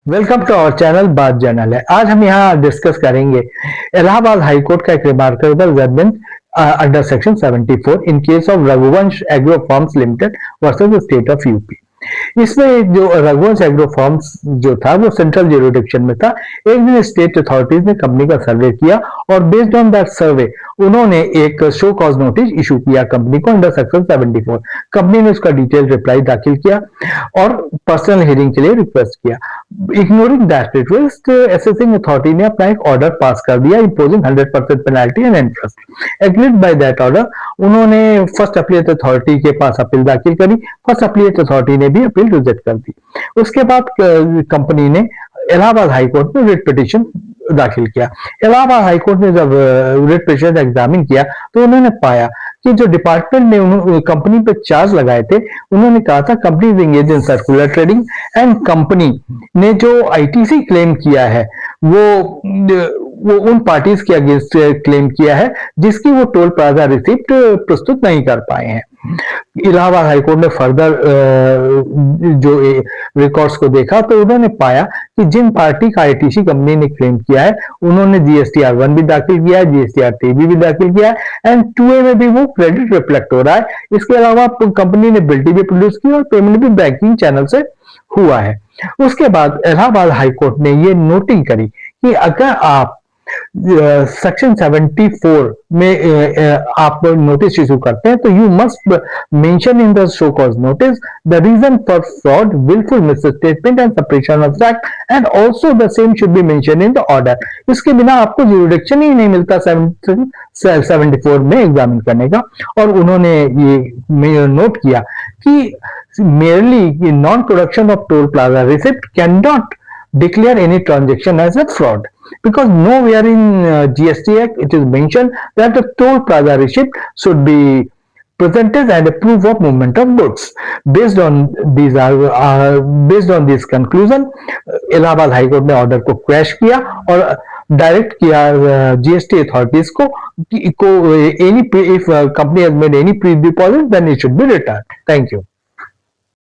Welcome to our channel बात journal है। आज हम यहाँ डिस्कस करेंगे इलाहाबाद हाई कोर्ट का एक remarkable judgement under section 74 in case of Raghuvansh agro farms limited versus state of UP. इसमें जो रघुवंश एग्रो फॉर्म्स जो था वो सेंट्रल ज्यूरिडिक्शन में था। एक दिन स्टेट अथॉरिटीज ने कंपनी का सर्वे किया और बेस्ड ऑन दैट सर्वे उन्होंने एक शो कॉज नोटिस इशू किया कंपनी को अंडर सेक्शन 74। कंपनी ने उसका डिटेल रिप्लाई दाखिल किया और पर्सनल हियरिंग के लिए रिक्वेस्ट किया। Ignoring that request, assessing authority ने अपना एक ऑर्डर पास कर दिया imposing 100% penalty and interest. Agreed by that order उन्होंने फर्स्ट अपीलेट अथॉरिटी के पास अपील दाखिल करी। फर्स्ट अपीलेट अथॉरिटी ने भी अपील रिजेक्ट कर दी। उसके बाद कंपनी ने इलाहाबाद हाई कोर्ट में रिट पिटीशन दाखिल किया। इलाहाबाद हाई कोर्ट ने जब रिट पिटीशन एग्जामिन किया तो उन्होंने पाया कि जो डिपार्टमेंट ने कंपनी पे चार्ज लगाए थे, उन्होंने कहा था company is engage in circular trading and company ने जो आईटीसी क्लेम किया है वो उन पार्टीज के अगेंस्ट क्लेम किया है जिसकी वो टोल प्लाजा रिसिप्ट प्रस्तुत नहीं कर पाए हैं। इलाहाबाद हाईकोर्ट ने फर्दर जो रिकॉर्ड्स को देखा तो उन्होंने पाया कि जिन पार्टी का आईटीसी कंपनी ने क्लेम किया है उन्होंने जीएसटीआर 1 भी दाखिल किया है, जीएसटीआर 3 भी दाखिल किया है एंड 2A में भी वो क्रेडिट रिफ्लेक्ट हो रहा है। इसके अलावा कंपनी ने बिल्टी भी प्रोड्यूस की और पेमेंट भी बैंकिंग चैनल से हुआ है। उसके बाद इलाहाबाद हाईकोर्ट ने ये नोटिंग करी कि अगर आप सेक्शन 74 में आप नोटिस इशू करते हैं तो you must mention in the show cause notice the reason for fraud, wilful misstatement and suppression of fact and also the same should be mention in the order. इसके बिना आपको jurisdiction ही नहीं मिलता 74 में examine करने का। और उन्होंने ये नोट किया कि merely non-production of toll plaza receipt cannot declare any transaction as a fraud because nowhere in GST Act it is mentioned that the toll plaza receipt should be presented as a proof of movement of goods. Based on this conclusion, Allahabad high court ने order को crash किया और direct किया GST authorities को any if company has made any pre-deposit then it should be returned. Thank you.